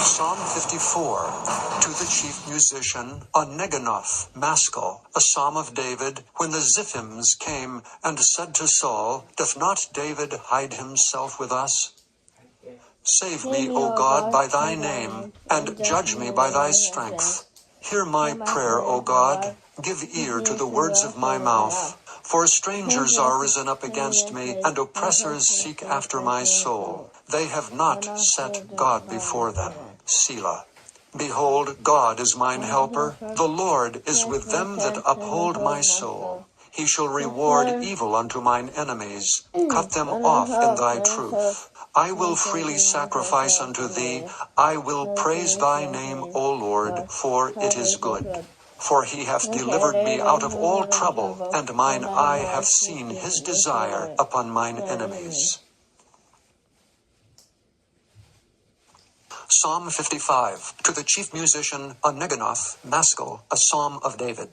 Psalm 54, to the chief musician, on Neganoth, Maskil, a psalm of David, when the Ziphims came and said to Saul, Doth not David hide himself with us? Save me, O God, by thy name, and judge me by thy strength. Hear my prayer, O God, give ear to the words of my mouth. For strangers are risen up against me, and oppressors seek after my soul. They have not set God before them. Selah. Behold, God is mine helper. The Lord is with them that uphold my soul. He shall reward evil unto mine enemies. Cut them off in thy truth. I will freely sacrifice unto thee. I will praise thy name, O Lord, for it is good. For he hath delivered me out of all trouble, and mine eye hath seen his desire upon mine enemies. Psalm 55, to the chief musician, on Neganoth, Maskil, a psalm of David.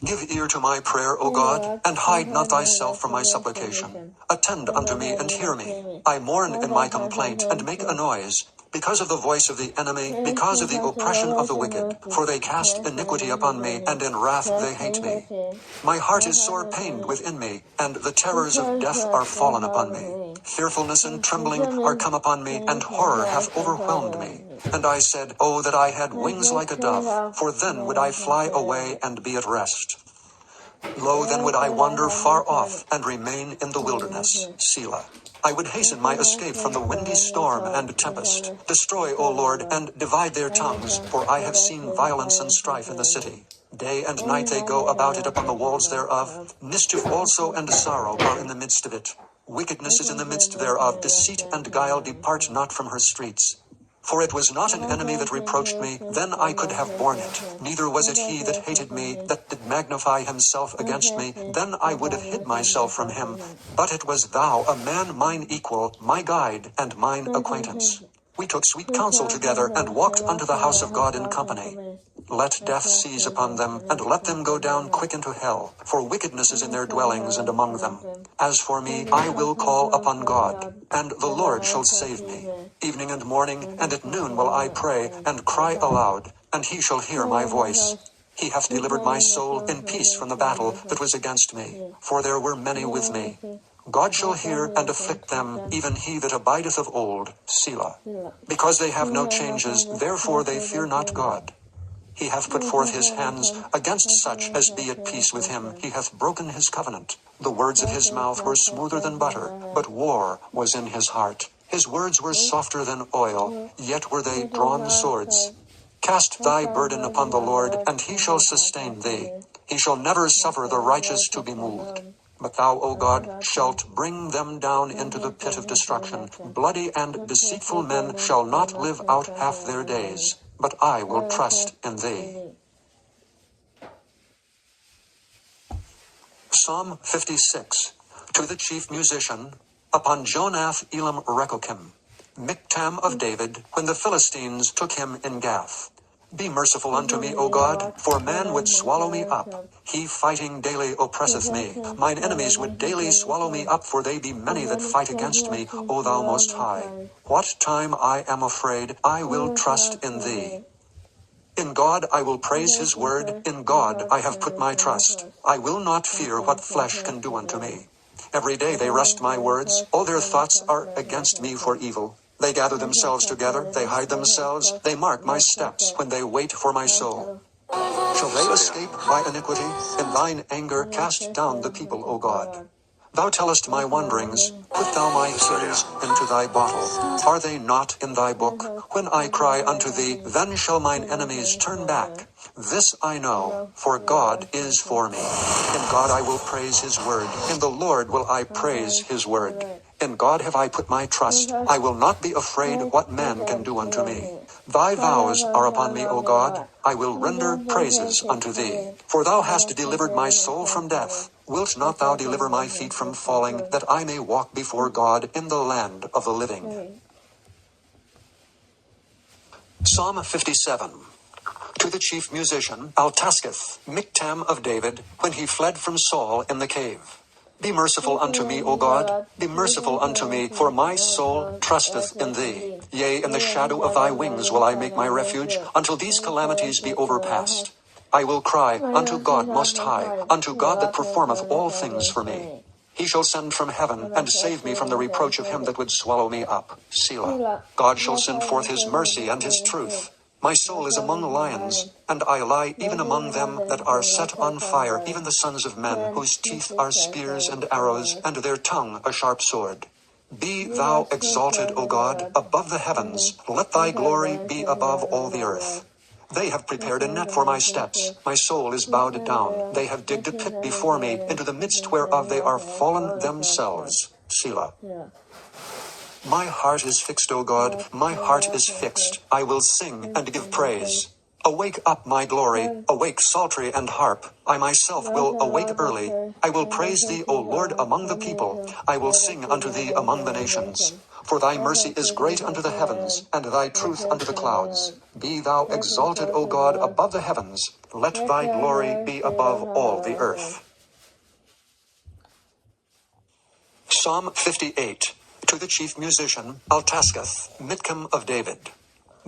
Give ear to my prayer, O God, and hide not thyself from my supplication. Attend unto me and hear me. I mourn in my complaint, and make a noise, because of the voice of the enemy, because of the oppression of the wicked. For they cast iniquity upon me, and in wrath they hate me. My heart is sore pained within me, and the terrors of death are fallen upon me. Fearfulness and trembling are come upon me, and horror hath overwhelmed me. And I said, Oh, that I had wings like a dove, for then would I fly away and be at rest. Lo, then would I wander far off, and remain in the wilderness. Selah. I would hasten my escape from the windy storm and tempest. Destroy, O Lord, and divide their tongues, for I have seen violence and strife in the city. Day and night they go about it upon the walls thereof. Mischief also and sorrow are in the midst of it. Wickedness is in the midst thereof. Deceit and guile depart not from her streets. For it was not an enemy that reproached me, then I could have borne it. Neither was it he that hated me, that did magnify himself against me, then I would have hid myself from him. But it was thou, a man mine equal, my guide, and mine acquaintance. We took sweet counsel together, and walked unto the house of God in company. Let death seize upon them, and let them go down quick into hell, for wickedness is in their dwellings and among them. As for me, I will call upon God, and the Lord shall save me. Evening and morning, and at noon will I pray, and cry aloud, and he shall hear my voice. He hath delivered my soul in peace from the battle that was against me, for there were many with me. God shall hear and afflict them, even he that abideth of old. Selah. Because they have no changes, therefore they fear not God. He hath put forth his hands against such as be at peace with him. He hath broken his covenant. The words of his mouth were smoother than butter, but war was in his heart. His words were softer than oil, yet were they drawn swords. Cast thy burden upon the Lord, and he shall sustain thee. He shall never suffer the righteous to be moved. But thou, O God, shalt bring them down into the pit of destruction. Bloody and deceitful men shall not live out half their days. But I will trust in thee. Psalm 56, to the chief musician, upon Jonath Elam Rechokim, Miktam of David, when the Philistines took him in Gath. Be merciful unto me, O God, for man would swallow me up. He fighting daily oppresseth me. Mine enemies would daily swallow me up, for they be many that fight against me, O thou most high. What time I am afraid, I will trust in thee. In God I will praise his word, in God I have put my trust. I will not fear what flesh can do unto me. Every day they wrest my words, all their thoughts are against me for evil. They gather themselves together, they hide themselves, they mark my steps when they wait for my soul. Shall they escape by iniquity? In thine anger cast down the people, O God. Thou tellest my wanderings, put thou my tears into thy bottle. Are they not in thy book? When I cry unto thee, then shall mine enemies turn back. This I know, for God is for me. In God I will praise his word. In the Lord will I praise his word. In God have I put my trust. I will not be afraid what man can do unto me. Thy vows are upon me, O God. I will render praises unto thee. For thou hast delivered my soul from death. Wilt not thou deliver my feet from falling, that I may walk before God in the land of the living? Psalm 57. To the chief musician, Altasketh, Miktam of David, when he fled from Saul in the cave. Be merciful unto me, O God, be merciful unto me, for my soul trusteth in thee. Yea, in the shadow of thy wings will I make my refuge, until these calamities be overpast. I will cry unto God Most High, unto God that performeth all things for me. He shall send from heaven, and save me from the reproach of him that would swallow me up. Selah. God shall send forth his mercy and his truth. My soul is among lions, and I lie even among them that are set on fire, even the sons of men, whose teeth are spears and arrows, and their tongue a sharp sword. Be thou exalted, O God, above the heavens, let thy glory be above all the earth. They have prepared a net for my steps, my soul is bowed down, they have digged a pit before me, into the midst whereof they are fallen themselves. Selah. My heart is fixed, O God, my heart is fixed. I will sing and give praise. Awake up, my glory, awake psaltery and harp. I myself will awake early. I will praise thee, O Lord, among the people. I will sing unto thee among the nations. For thy mercy is great unto the heavens, and thy truth unto the clouds. Be thou exalted, O God, above the heavens. Let thy glory be above all the earth. Psalm 58. To the chief musician, Altasketh, Mitchem of David.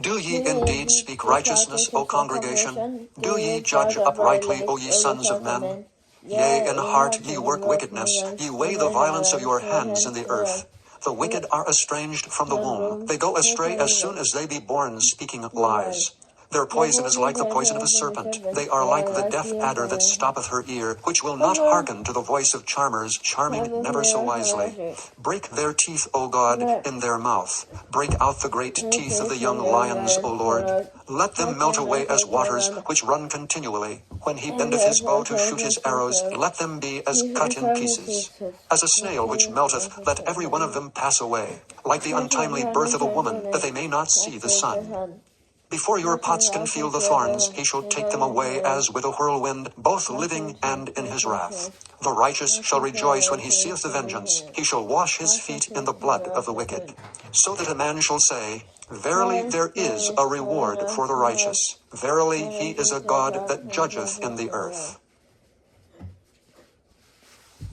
Do ye indeed speak righteousness, O congregation? Do ye judge uprightly, O ye sons of men? Yea, in heart ye work wickedness, ye weigh the violence of your hands in the earth. The wicked are estranged from the womb, they go astray as soon as they be born, speaking lies. Their poison is like the poison of a serpent. They are like the deaf adder that stoppeth her ear, which will not hearken to the voice of charmers, charming never so wisely. Break their teeth, O God, in their mouth. Break out the great teeth of the young lions, O Lord. Let them melt away as waters, which run continually. When he bendeth his bow to shoot his arrows, let them be as cut in pieces. As a snail which melteth, let every one of them pass away. Like the untimely birth of a woman, that they may not see the sun. Before your pots can feel the thorns, he shall take them away as with a whirlwind, both living and in his wrath. The righteous shall rejoice when he seeth the vengeance. He shall wash his feet in the blood of the wicked. So that a man shall say, Verily there is a reward for the righteous. Verily he is a God that judgeth in the earth.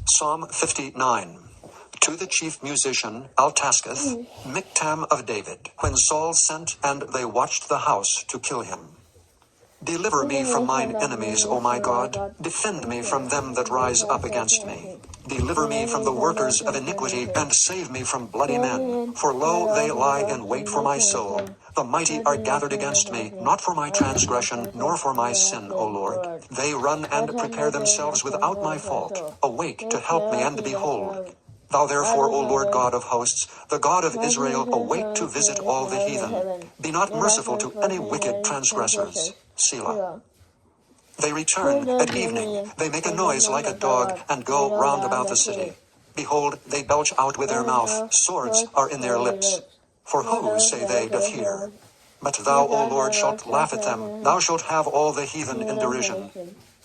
Psalm 59. To the chief musician, Altasketh, Mitchem of David, when Saul sent, and they watched the house to kill him. Deliver me from mine enemies, O my God. Defend me from them that rise up against me. Deliver me from the workers of iniquity, and save me from bloody men. For lo, they lie in wait for my soul. The mighty are gathered against me, not for my transgression, nor for my sin, O Lord. They run and prepare themselves without my fault. Awake to help me, and behold. Thou therefore, O Lord God of hosts, the God of Israel, awake to visit all the heathen. Be not merciful to any wicked transgressors. Selah. They return at evening. They make a noise like a dog, and go round about the city. Behold, they belch out with their mouth. Swords are in their lips. For who, say they, doth hear? But thou, O Lord, shalt laugh at them. Thou shalt have all the heathen in derision.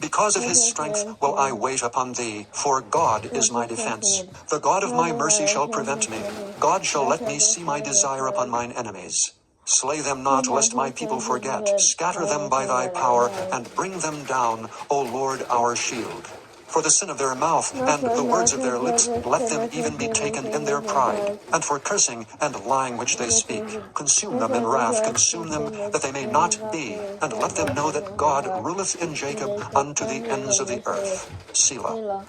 Because of his strength will I wait upon thee, for God is my defense. The God of my mercy shall prevent me. God shall let me see my desire upon mine enemies. Slay them not, lest my people forget. Scatter them by thy power, and bring them down, O Lord our shield. For the sin of their mouth, and the words of their lips, let them even be taken in their pride. And for cursing and lying which they speak, consume them in wrath, consume them, that they may not be. And let them know that God ruleth in Jacob unto the ends of the earth. Selah.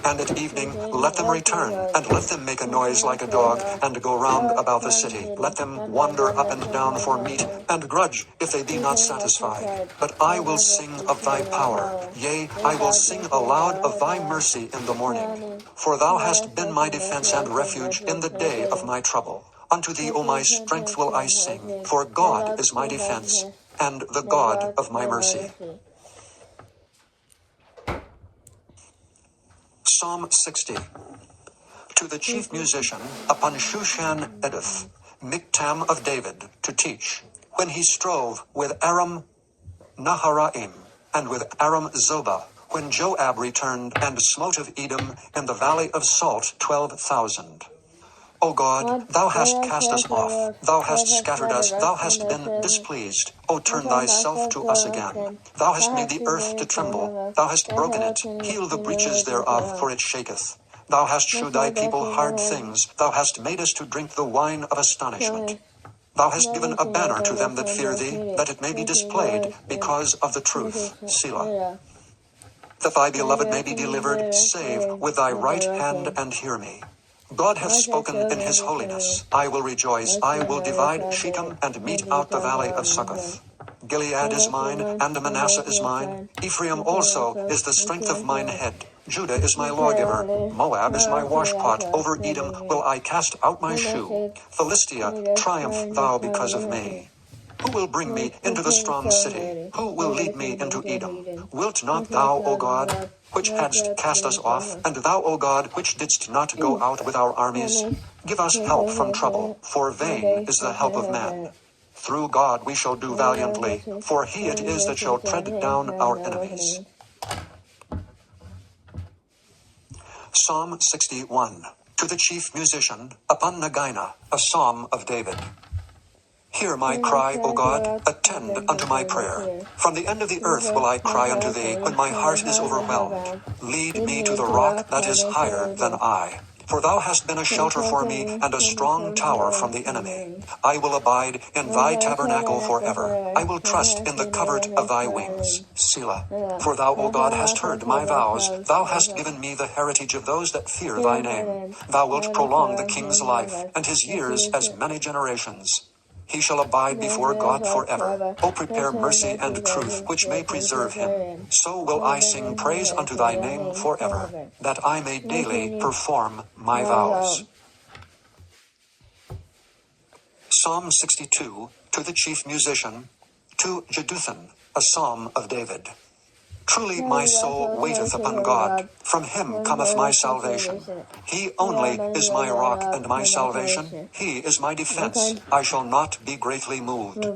And at evening let them return, and let them make a noise like a dog, and go round about the city. Let them wander up and down for meat, and grudge, if they be not satisfied. But I will sing of thy power, yea, I will sing aloud of thy mercy in the morning. For thou hast been my defense and refuge in the day of my trouble. Unto thee, O my strength, will I sing, for God is my defense, and the God of my mercy. Psalm 60. To the chief musician, upon Shushan Edith, Mitchem of David, to teach, when he strove with Aram Naharaim, and with Aram Zobah, when Joab returned and smote of Edom in the valley of Salt 12,000. O God, thou hast cast us off, thou hast scattered us, thou hast been displeased. O turn thyself to us again. Thou hast made the earth to tremble, thou hast broken it, heal the breaches thereof, for it shaketh. Thou hast shewed thy people hard things, thou hast made us to drink the wine of astonishment. Thou hast given a banner to them that fear thee, that it may be displayed because of the truth. Selah. That thy beloved may be delivered, save with thy right hand and hear me. God hath spoken in his holiness. I will rejoice, I will divide Shechem and mete out the valley of Succoth. Gilead is mine, and Manasseh is mine. Ephraim also is the strength of mine head. Judah is my lawgiver. Moab is my washpot. Over Edom will I cast out my shoe. Philistia, triumph thou because of me. Who will bring me into the strong city? Who will lead me into Edom? Wilt not thou, O God, which hadst cast us off, and thou, O God, which didst not go out with our armies? Give us help from trouble, for vain is the help of man. Through God we shall do valiantly, for he it is that shall tread down our enemies. Psalm 61. To the chief musician, upon Nagina, a psalm of David. Hear my cry, O God, attend unto my prayer. From the end of the earth will I cry unto thee when my heart is overwhelmed. Lead me to the rock that is higher than I. For thou hast been a shelter for me and a strong tower from the enemy. I will abide in thy tabernacle forever. I will trust in the covert of thy wings. Selah. For thou, O God, hast heard my vows. Thou hast given me the heritage of those that fear thy name. Thou wilt prolong the king's life, and his years as many generations. He shall abide before God forever. O prepare mercy and truth, which may preserve him. So will I sing praise unto thy name forever, that I may daily perform my vows. Psalm 62, to the chief musician, to Jeduthun, a psalm of David. Truly my soul waiteth upon God, from him cometh my salvation. He only is my rock and my salvation, he is my defense, I shall not be greatly moved.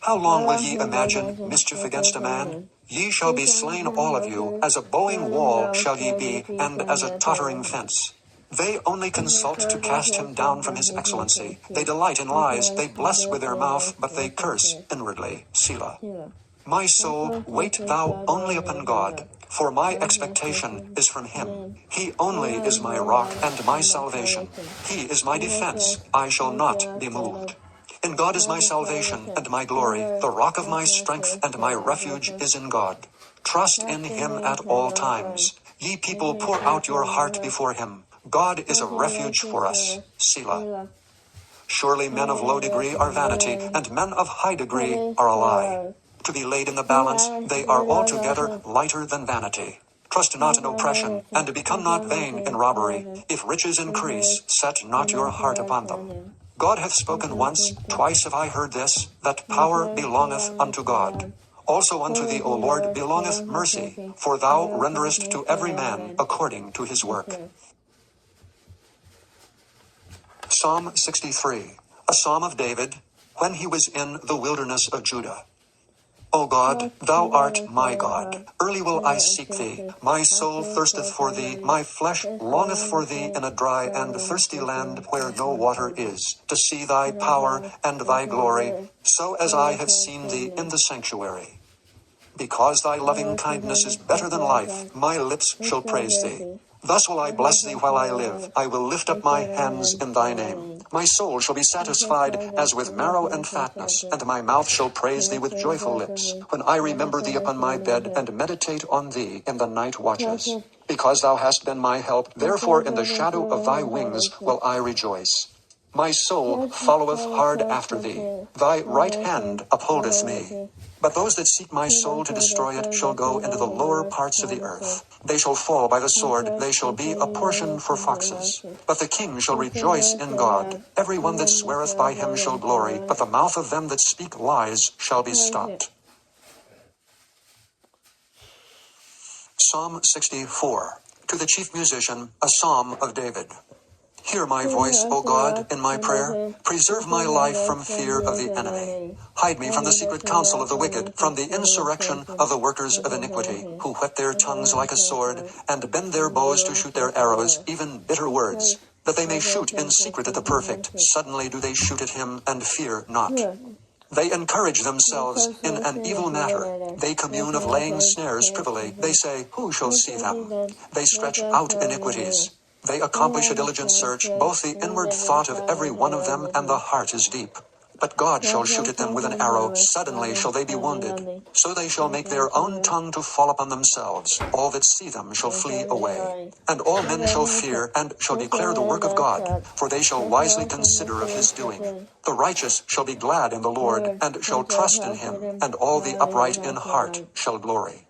How long will ye imagine mischief against a man? Ye shall be slain all of you, as a bowing wall shall ye be, and as a tottering fence. They only consult to cast him down from his excellency. They delight in lies, they bless with their mouth, but they curse inwardly. Selah. My soul, wait thou only upon God, for my expectation is from him. He only is my rock and my salvation. He is my defense, I shall not be moved. In God is my salvation and my glory, the rock of my strength and my refuge is in God. Trust in him at all times. Ye people, pour out your heart before him. God is a refuge for us. Selah. Surely men of low degree are vanity, and men of high degree are a lie. To be laid in the balance, they are altogether lighter than vanity. Trust not in oppression, and become not vain in robbery. If riches increase, set not your heart upon them. God hath spoken once, twice have I heard this, that power belongeth unto God. Also unto thee, O Lord, belongeth mercy, for thou renderest to every man according to his work. Psalm 63, a psalm of David, when he was in the wilderness of Judah. O God, thou art my God. Early will I seek thee. My soul thirsteth for thee. My flesh longeth for thee in a dry and thirsty land where no water is, to see thy power and thy glory, so as I have seen thee in the sanctuary. Because thy loving kindness is better than life, my lips shall praise thee. Thus will I bless thee while I live. I will lift up my hands in thy name. My soul shall be satisfied as with marrow and fatness, and my mouth shall praise thee with joyful lips, when I remember thee upon my bed and meditate on thee in the night watches. Because thou hast been my help, therefore in the shadow of thy wings will I rejoice. My soul followeth hard after thee. Thy right hand upholdeth me. But those that seek my soul to destroy it shall go into the lower parts of the earth. They shall fall by the sword, they shall be a portion for foxes. But the king shall rejoice in God. Every one that sweareth by him shall glory, but the mouth of them that speak lies shall be stopped. Psalm 64. To the chief musician, a psalm of David. Hear my voice, O God, in my prayer. Preserve my life from fear of the enemy. Hide me from the secret counsel of the wicked, from the insurrection of the workers of iniquity, who whet their tongues like a sword, and bend their bows to shoot their arrows, even bitter words. that they may shoot in secret at the perfect. Suddenly do they shoot at him, and fear not. They encourage themselves in an evil matter. They commune of laying snares privily. They say, who shall see them? They stretch out iniquities. They accomplish a diligent search, both the inward thought of every one of them and the heart is deep. But God shall shoot at them with an arrow, suddenly shall they be wounded. So they shall make their own tongue to fall upon themselves. All that see them shall flee away. And all men shall fear, and shall declare the work of God, for they shall wisely consider of his doing. The righteous shall be glad in the Lord, and shall trust in him, and all the upright in heart shall glory.